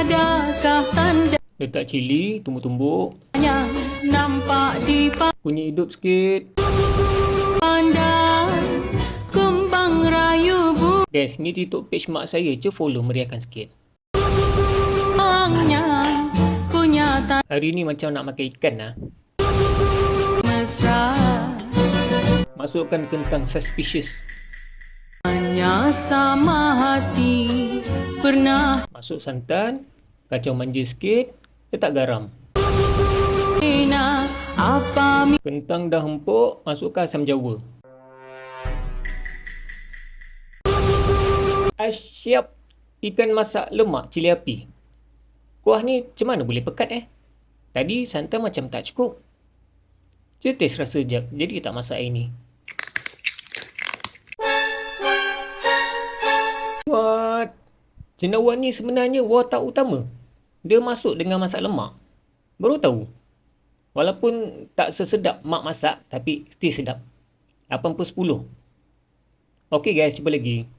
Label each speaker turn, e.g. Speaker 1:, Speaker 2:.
Speaker 1: adakah tandanya
Speaker 2: Letak cili, tumbuk-tumbuk.
Speaker 1: nampak di
Speaker 2: Kunyit hidup sikit.
Speaker 1: pandang kembang rayu
Speaker 2: Guys, ni TikTok page mak saya je, follow meriahkan sikit.
Speaker 1: bunganya punya
Speaker 2: Hari ni macam nak makan ikan lah.
Speaker 1: mesra
Speaker 2: Masukkan kentang suspicious.
Speaker 1: hanya sama hati pernah
Speaker 2: Masuk santan, kacau manja sikit, letak garam.
Speaker 1: bina apa
Speaker 2: Kentang dah empuk, masukkan asam jawa. Asyap, ikan masak lemak cili api. Kuah ni macam mana boleh pekat Tadi santan macam tak cukup. Cuba taste rasa jap, jadi tak masak air ni. What? Cendawan ni sebenarnya watak utama. Dia masuk dengan masak lemak. Baru tahu. Walaupun tak sesedap mak masak, tapi still sedap. 8/10. Okay guys, cuba lagi.